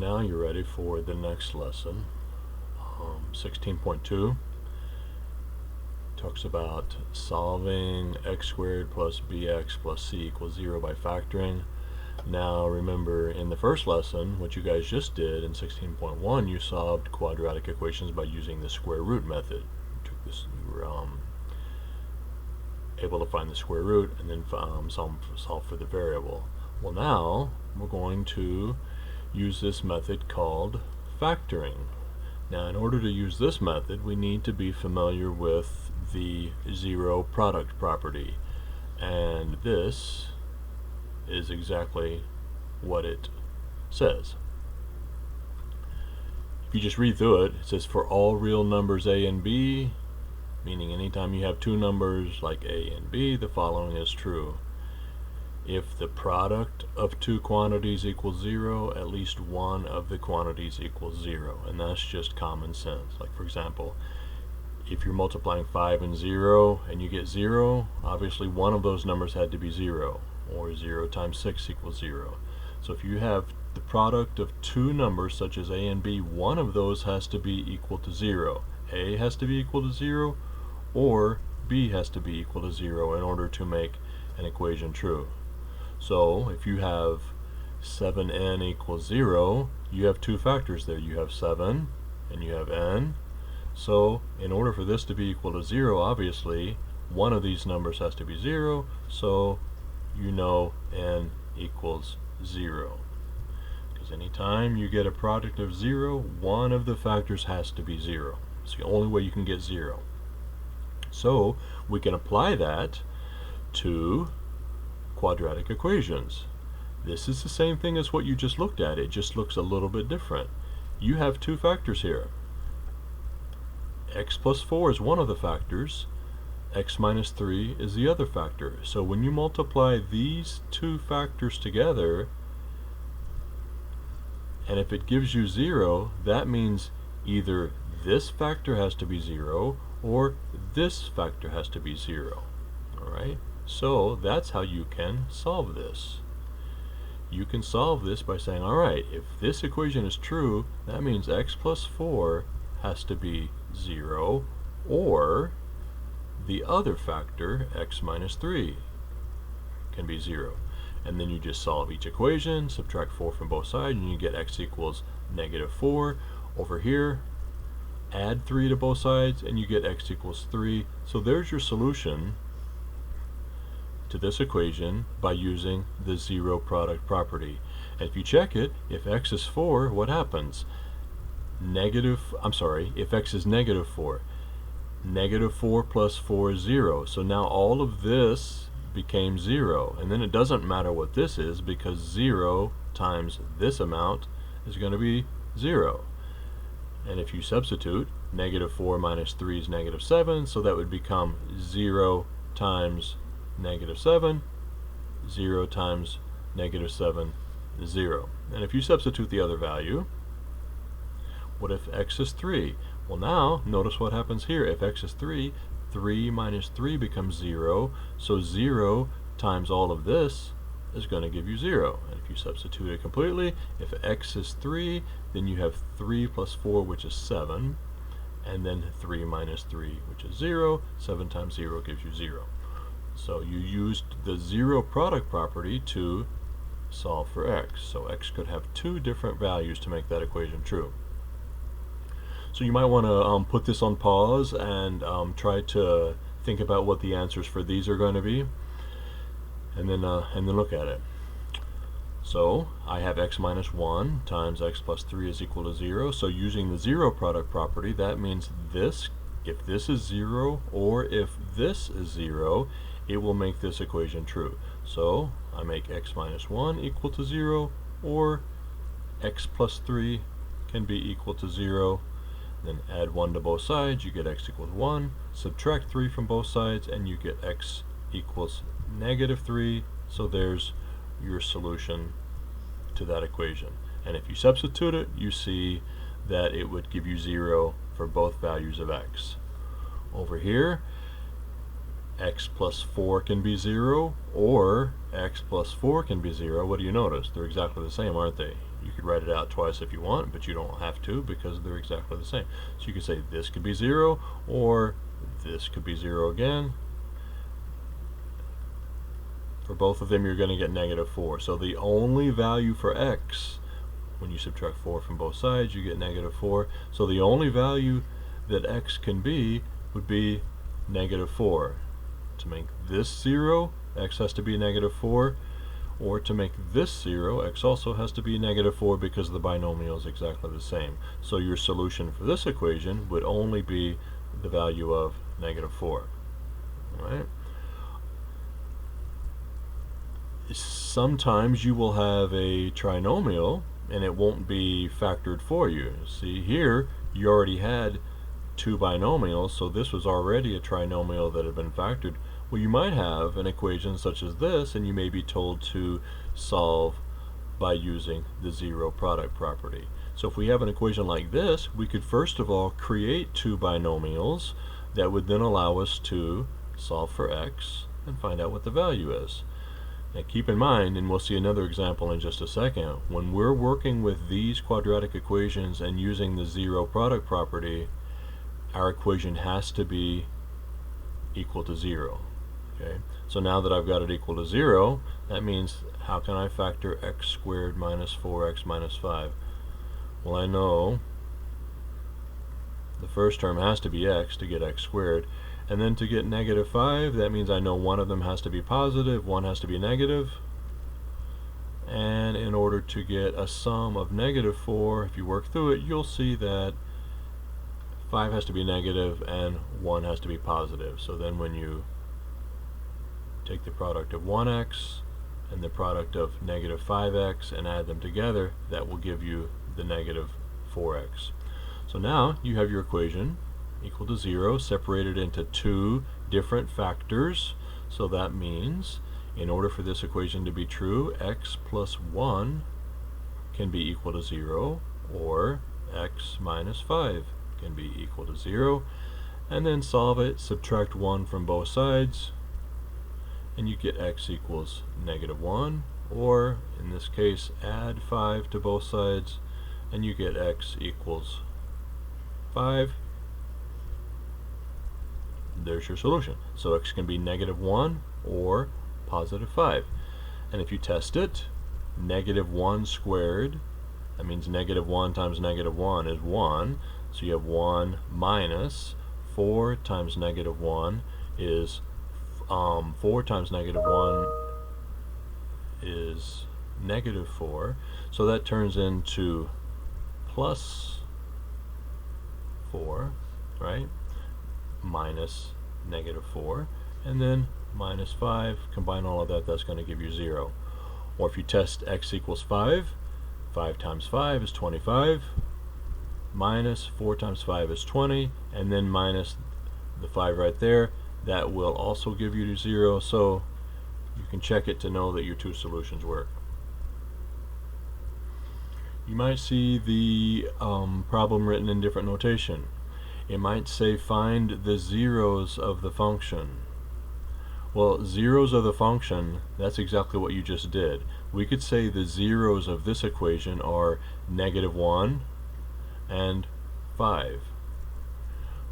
now you're ready for the next lesson. 16.2 talks about solving x squared plus bx plus c equals 0 by factoring. Now remember, in the first lesson, what you guys just did in 16.1, you solved quadratic equations by using the square root method. You were able to find the square root and then solve for the variable. Well, now we're going to use this method called factoring. Now, in order to use this method, we need to be familiar with the zero product property, and this is exactly what it says. If you just read through it, it says for all real numbers a and b, meaning anytime you have two numbers like a and b, the following is true. If the product of two quantities equals 0, at least one of the quantities equals 0. And that's just common sense. Like, for example, if you're multiplying 5 and 0 and you get 0, obviously one of those numbers had to be 0, or 0 times 6 equals 0. So if you have the product of two numbers such as a and b, one of those has to be equal to 0. A has to be equal to 0, or b has to be equal to 0 in order to make an equation true. So if you have 7n equals 0, you have two factors there. You have 7 and you have n. So in order for this to be equal to 0, obviously one of these numbers has to be 0, so you know n equals 0. Because anytime you get a product of 0, one of the factors has to be 0. It's the only way you can get 0. So we can apply that to quadratic equations. This is the same thing as what you just looked at. It just looks a little bit different. You have two factors here. X plus 4 is one of the factors. X minus 3 is the other factor. So when you multiply these two factors together, and if it gives you 0, that means either this factor has to be 0 or this factor has to be 0. Alright? So that's how you can solve this. You can solve this by saying, alright, if this equation is true, that means x plus 4 has to be 0, or the other factor, x minus 3, can be 0. And then you just solve each equation, subtract 4 from both sides, and you get x equals negative 4. Over here, add 3 to both sides, and you get x equals 3. So there's your solution to this equation by using the zero product property. And if you check it, if x is 4, what happens? If x is negative 4, negative 4 plus 4 is 0. So now all of this became 0. And then it doesn't matter what this is, because 0 times this amount is going to be 0. And if you substitute, negative 4 minus 3 is negative 7, so that would become 0 times negative 7, 0 times negative 7 is 0. And if you substitute the other value, what if x is 3? Well, now, notice what happens here. If x is 3, 3 minus 3 becomes 0, so 0 times all of this is going to give you 0. And if you substitute it completely, if x is 3, then you have 3 plus 4, which is 7, and then 3 minus 3, which is 0. 7 times 0 gives you 0. So you used the zero product property to solve for x. So x could have two different values to make that equation true. So you might want to put this on pause and try to think about what the answers for these are going to be, and then look at it. So I have x minus 1 times x plus 3 is equal to 0. So using the zero product property, that means this, if this is 0 or if this is 0, it will make this equation true. So I make x minus 1 equal to 0, or x plus 3 can be equal to 0. Then add 1 to both sides, you get x equals 1. Subtract 3 from both sides, and you get x equals negative 3. So there's your solution to that equation. And if you substitute it, you see that it would give you 0 for both values of x. Over here, x plus 4 can be 0, or x plus 4 can be 0. What do you notice? They're exactly the same, aren't they? You could write it out twice if you want, but you don't have to because they're exactly the same. So you could say this could be 0, or this could be 0 again. For both of them, you're going to get negative 4. So the only value for x, when you subtract 4 from both sides, you get negative 4. So the only value that x can be would be negative 4. To make this 0, x has to be negative 4, or to make this 0, x also has to be negative 4 because the binomial is exactly the same. So your solution for this equation would only be the value of negative 4. All right? Sometimes you will have a trinomial and it won't be factored for you. See, here you already had two binomials, so this was already a trinomial that had been factored. Well, you might have an equation such as this, and you may be told to solve by using the zero product property. So if we have an equation like this, we could first of all create two binomials that would then allow us to solve for x and find out what the value is. Now keep in mind, and we'll see another example in just a second, when we're working with these quadratic equations and using the zero product property, our equation has to be equal to 0. Okay? So now that I've got it equal to 0, that means how can I factor x squared minus 4x minus 5? Well, I know the first term has to be x to get x squared. And then to get negative 5, that means I know one of them has to be positive, one has to be negative. And in order to get a sum of negative 4, if you work through it, you'll see that 5 has to be negative and 1 has to be positive. So then when you take the product of 1x and the product of negative 5x and add them together, that will give you the negative 4x. So now you have your equation equal to 0, separated into two different factors. So that means in order for this equation to be true, x plus 1 can be equal to 0, or x minus 5 can be equal to 0. And then solve it, subtract 1 from both sides, and you get x equals negative 1, or in this case add 5 to both sides and you get x equals 5. There's your solution. So x can be negative 1 or positive 5. And if you test it, negative 1 squared, that means negative 1 times negative 1 is 1. So you have 1 minus 4 times negative 1 is 4 times negative 1 is negative 4. So that turns into plus 4, right? Minus negative 4, and then minus 5. Combine all of that, that's going to give you 0. Or if you test x equals 5, 5 times 5 is 25, minus 4 times 5 is 20, and then minus the 5 right there, that will also give you 0. So you can check it to know that your two solutions work. You might see the problem written in different notation. It might say find the zeros of the function. Well, zeros of the function, that's exactly what you just did. We could say the zeros of this equation are negative 1 and 5.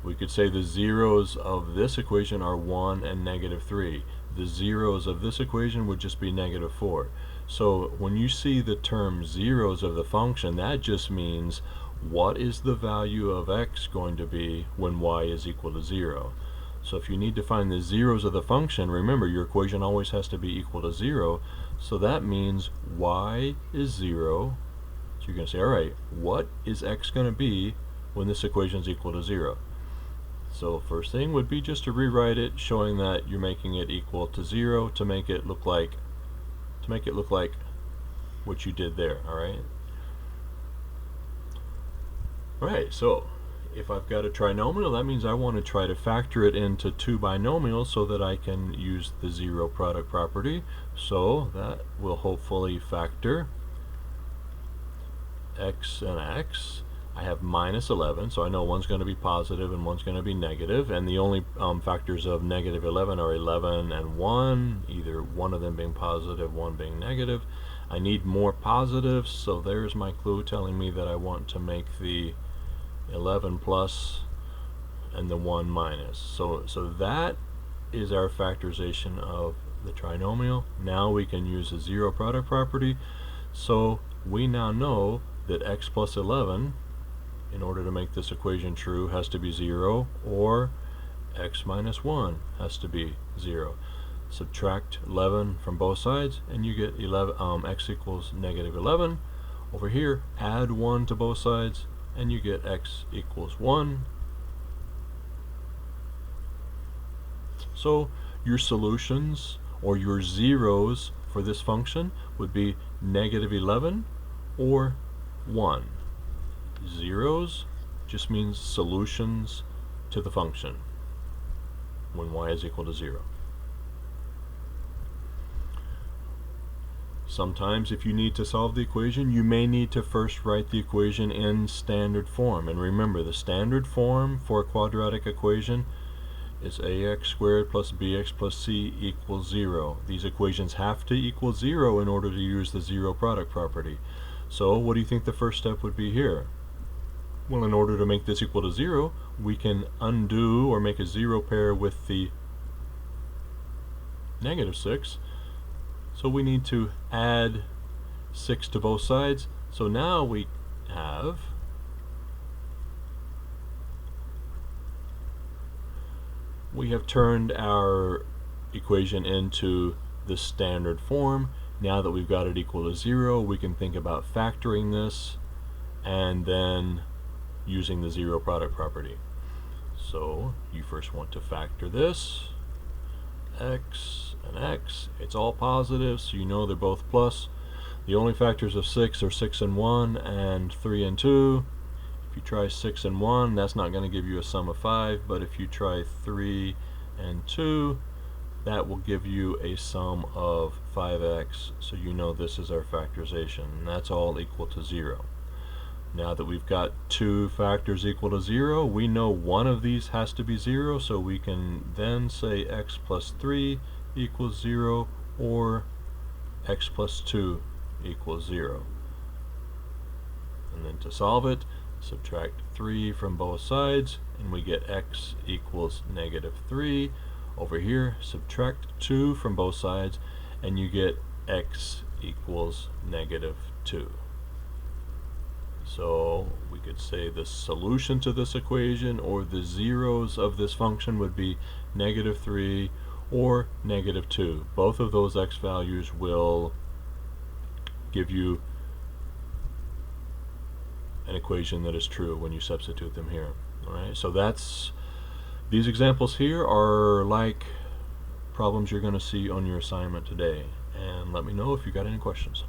We could say the zeros of this equation are 1 and negative 3. The zeros of this equation would just be negative 4. So when you see the term zeros of the function, that just means what is the value of x going to be when y is equal to 0. So if you need to find the zeros of the function, remember your equation always has to be equal to 0. So that means y is 0. So you're going to say, alright, what is x going to be when this equation is equal to 0? So first thing would be just to rewrite it, showing that you're making it equal to 0 to make it look like what you did there. Alright? Alright, so if I've got a trinomial, that means I want to try to factor it into two binomials so that I can use the zero product property. So that will hopefully factor x and x. I have minus 11, so I know one's going to be positive and one's going to be negative, and the only factors of negative 11 are 11 and 1, either one of them being positive, one being negative. I need more positives, so there's my clue telling me that I want to make the 11 plus and the 1 minus. So that is our factorization of the trinomial. Now we can use the zero product property. So we now know that x plus 11, in order to make this equation true, has to be 0, or x minus 1 has to be 0. Subtract 11 from both sides and you get x equals negative 11. Over here, add 1 to both sides and you get x equals 1. So your solutions, or your zeros for this function, would be negative 11 or 1. Zeros just means solutions to the function when y is equal to 0. Sometimes if you need to solve the equation, you may need to first write the equation in standard form. And remember, the standard form for a quadratic equation is ax squared plus bx plus c equals 0. These equations have to equal 0 in order to use the zero product property. So what do you think the first step would be here? Well, in order to make this equal to 0, we can undo or make a 0 pair with the negative 6. So we need to add 6 to both sides. So now we have turned our equation into the standard form. Now that we've got it equal to 0, we can think about factoring this and then using the zero product property. So you first want to factor this, x and x. It's all positive, so you know they're both plus. The only factors of 6 are 6 and 1 and 3 and 2. If you try 6 and 1, that's not going to give you a sum of 5, but if you try 3 and 2, that will give you a sum of 5x, so you know this is our factorization, and that's all equal to 0. Now that we've got two factors equal to 0, we know one of these has to be 0, so we can then say x plus 3 equals 0, or x plus 2 equals 0. And then to solve it, subtract 3 from both sides, and we get x equals negative 3. Over here, subtract 2 from both sides, and you get x equals negative 2. So we could say the solution to this equation, or the zeros of this function, would be negative 3 or negative 2. Both of those x values will give you an equation that is true when you substitute them here. Alright, so these examples here are like problems you're going to see on your assignment today. And let me know if you got any questions.